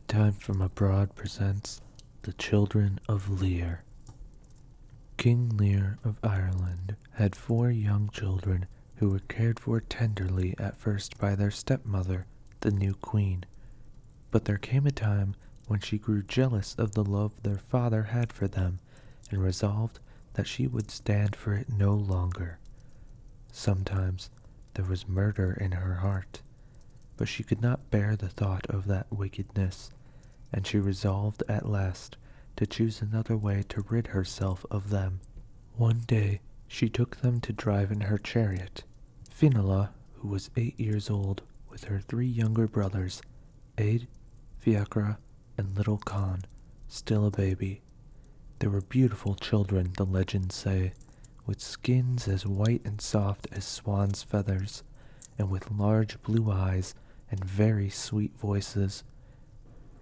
Bedtime from Abroad presents The Children of Lear. King Lear of Ireland had 4 young children who were cared for tenderly at first by their stepmother, the new queen. But there came a time when she grew jealous of the love their father had for them and resolved that she would stand for it no longer. Sometimes there was murder in her heart, but she could not bear the thought of that wickedness, and she resolved at last to choose another way to rid herself of them. One day she took them to drive in her chariot. Finola, who was 8 years old, with her 3 younger brothers, Aid, Fiacra, and little Con, still a baby. They were beautiful children, the legends say, with skins as white and soft as swan's feathers, and with large blue eyes and very sweet voices.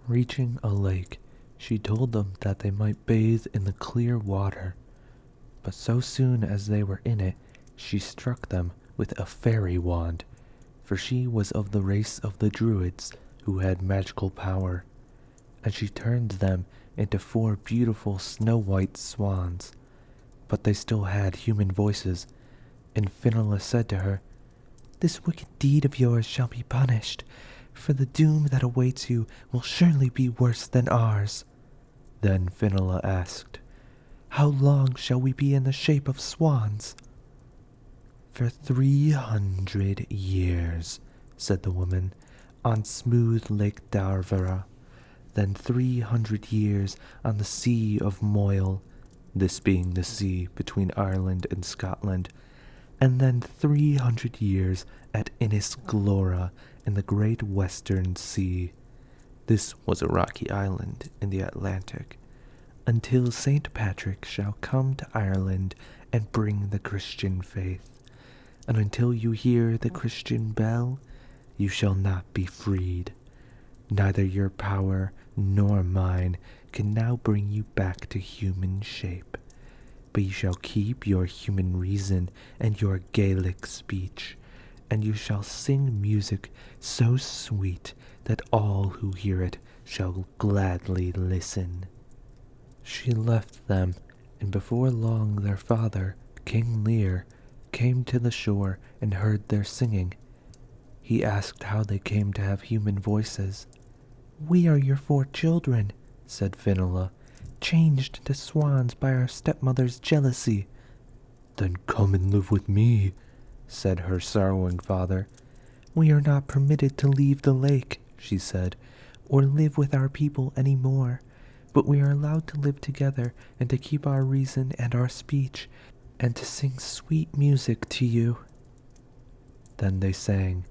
Reaching a lake, she told them that they might bathe in the clear water. But so soon as they were in it, she struck them with a fairy wand, for she was of the race of the Druids, who had magical power, and she turned them into 4 beautiful snow-white swans. But they still had human voices, and Finola said to her, "This wicked deed of yours shall be punished, for the doom that awaits you will surely be worse than ours." Then Finola asked, "How long shall we be in the shape of swans?" "For 300 years, said the woman, "on smooth Lake Darvara, then 300 years on the Sea of Moyle," this being the sea between Ireland and Scotland, "and then 300 years at Innisglora in the great western sea," this was a rocky island in the Atlantic, "until St. Patrick shall come to Ireland and bring the Christian faith, and until you hear the Christian bell, you shall not be freed. Neither your power nor mine can now bring you back to human shape, but you shall keep your human reason and your Gaelic speech, and you shall sing music so sweet that all who hear it shall gladly listen." She left them, and before long their father, King Lear, came to the shore and heard their singing. He asked how they came to have human voices. "We are your 4 children," said Finola, "changed to swans by our stepmother's jealousy." "Then come and live with me," said her sorrowing father. "We are not permitted to leave the lake," she said, "or live with our people any more, but we are allowed to live together and to keep our reason and our speech, and to sing sweet music to you." Then they sang,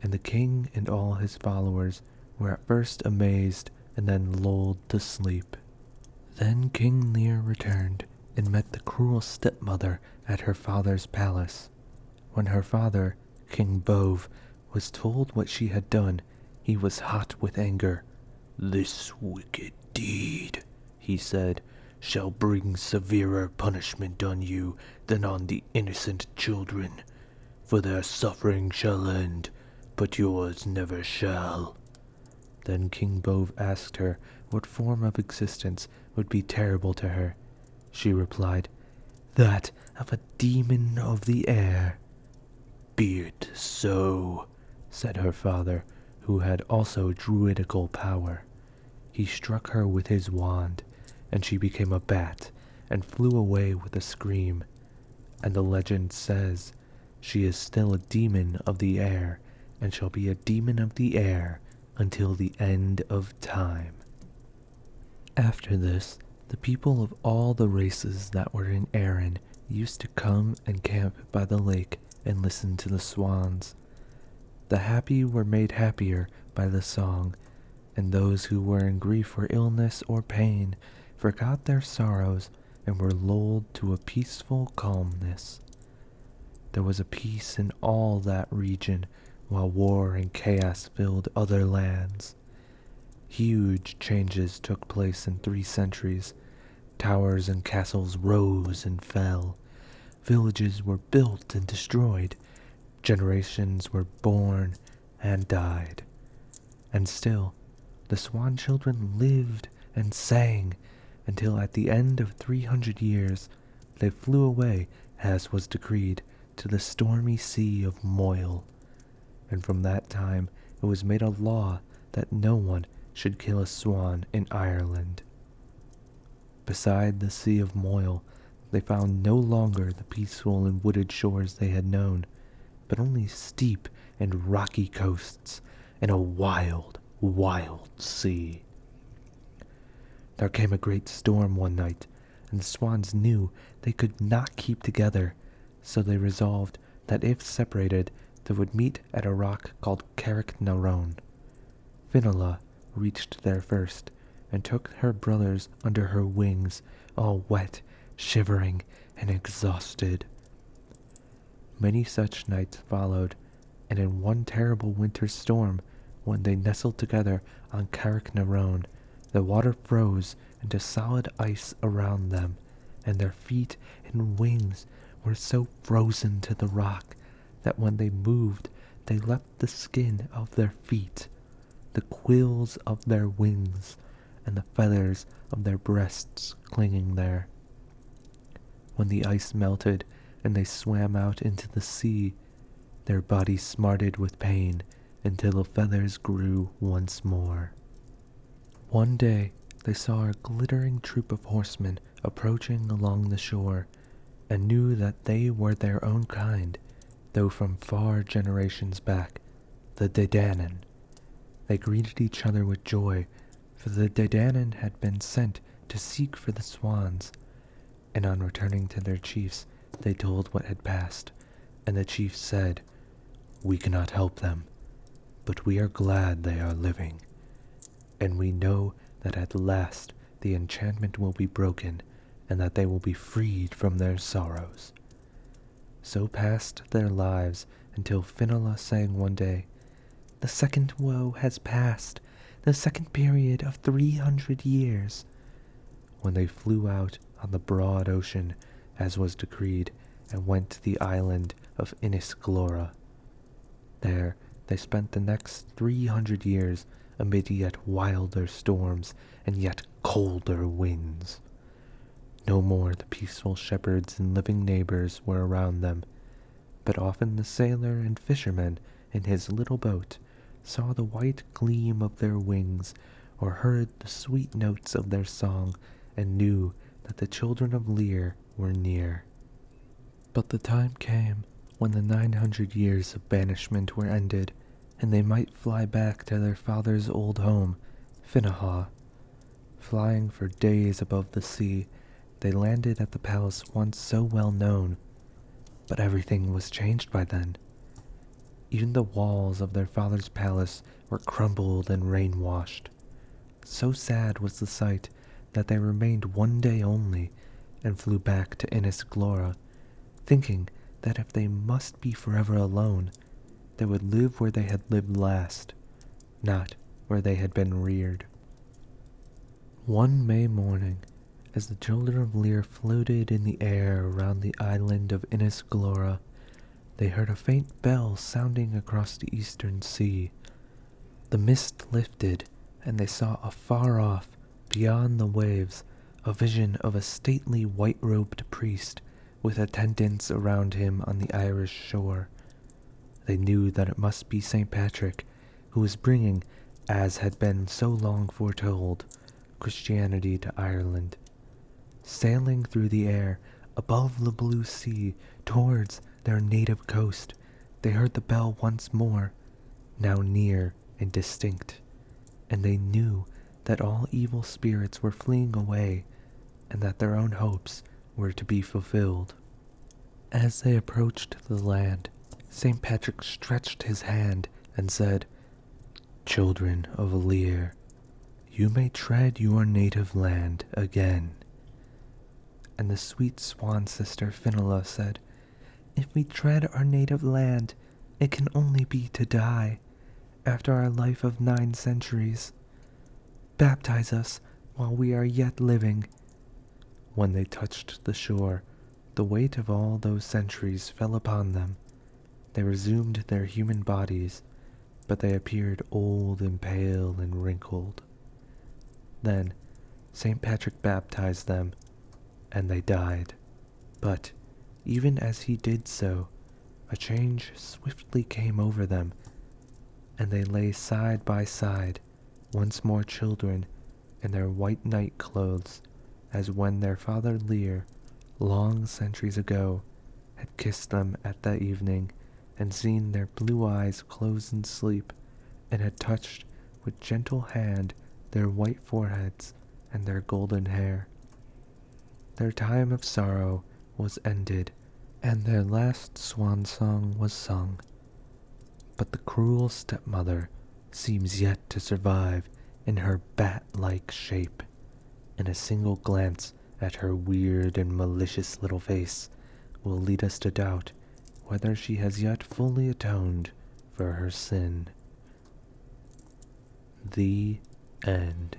and the king and all his followers were at first amazed and then lulled to sleep. Then King Lear returned and met the cruel stepmother at her father's palace. When her father, King Bove, was told what she had done, he was hot with anger. "This wicked deed," he said, "shall bring severer punishment on you than on the innocent children, for their suffering shall end, but yours never shall." Then King Bove asked her what form of existence would be terrible to her. She replied, "That of a demon of the air." "Be it so," said her father, who had also druidical power. He struck her with his wand, and she became a bat and flew away with a scream. And the legend says she is still a demon of the air, and shall be a demon of the air until the end of time. After this, the people of all the races that were in Erin used to come and camp by the lake and listen to the swans. The happy were made happier by the song, and those who were in grief or illness or pain forgot their sorrows and were lulled to a peaceful calmness. There was a peace in all that region, while war and chaos filled other lands. Huge changes took place in 3 centuries. Towers and castles rose and fell. Villages were built and destroyed. Generations were born and died. And still, the swan children lived and sang until at the end of 300 years they flew away, as was decreed, to the stormy sea of Moyle. And from that time it was made a law that no one should kill a swan in Ireland. Beside the Sea of Moyle, they found no longer the peaceful and wooded shores they had known, but only steep and rocky coasts and a wild, wild sea. There came a great storm one night, and the swans knew they could not keep together, so they resolved that if separated, they would meet at a rock called Carrick-na-Roan. Finola reached there first, and took her brothers under her wings, all wet, shivering, and exhausted. Many such nights followed, and in one terrible winter storm, when they nestled together on Carrick-na-Roan, the water froze into solid ice around them, and their feet and wings were so frozen to the rock that when they moved, they left the skin of their feet, the quills of their wings, and the feathers of their breasts clinging there. When the ice melted and they swam out into the sea, their bodies smarted with pain until the feathers grew once more. One day they saw a glittering troop of horsemen approaching along the shore, and knew that they were their own kind, though from far generations back, the Dedanen. They greeted each other with joy, for the Dedanen had been sent to seek for the swans, and on returning to their chiefs they told what had passed, and the chiefs said, "We cannot help them, but we are glad they are living, and we know that at last the enchantment will be broken, and that they will be freed from their sorrows." So passed their lives until Finola sang one day, "The second woe has passed, the second period of 300 years, when they flew out on the broad ocean, as was decreed, and went to the island of Innisglora. There they spent the next 300 years amid yet wilder storms and yet colder winds. No more the peaceful shepherds and living neighbors were around them, but often the sailor and fisherman in his little boat saw the white gleam of their wings or heard the sweet notes of their song and knew that the children of Lear were near. But the time came when the 900 years of banishment were ended, and they might fly back to their father's old home, Finnehaugh. Flying for days above the sea, they landed at the palace once so well known, but everything was changed by then. Even the walls of their father's palace were crumbled and rain-washed. So sad was the sight that they remained one day only, and flew back to Innisglora, thinking that if they must be forever alone, they would live where they had lived last, not where they had been reared. One May morning, as the children of Lear floated in the air around the island of Innisglora, they heard a faint bell sounding across the eastern sea. The mist lifted, and they saw afar off, beyond the waves, a vision of a stately white-robed priest with attendants around him on the Irish shore. They knew that it must be St. Patrick, who was bringing, as had been so long foretold, Christianity to Ireland. Sailing through the air, above the blue sea, towards their native coast, they heard the bell once more, now near and distinct, and they knew that all evil spirits were fleeing away, and that their own hopes were to be fulfilled. As they approached the land, St. Patrick stretched his hand and said, "Children of Lear, you may tread your native land again." And the sweet swan sister Finola said, "If we tread our native land, it can only be to die, after our life of 9 centuries. Baptize us while we are yet living." When they touched the shore, the weight of all those centuries fell upon them. They resumed their human bodies, but they appeared old and pale and wrinkled. Then St. Patrick baptized them, and they died. But even as he did so, a change swiftly came over them, and they lay side by side, once more children, in their white night clothes, as when their father Lear, long centuries ago, had kissed them at that evening, and seen their blue eyes close in sleep, and had touched with gentle hand their white foreheads and their golden hair. Their time of sorrow was ended, and their last swan song was sung. But the cruel stepmother seems yet to survive in her bat-like shape, and a single glance at her weird and malicious little face will lead us to doubt whether she has yet fully atoned for her sin. The end.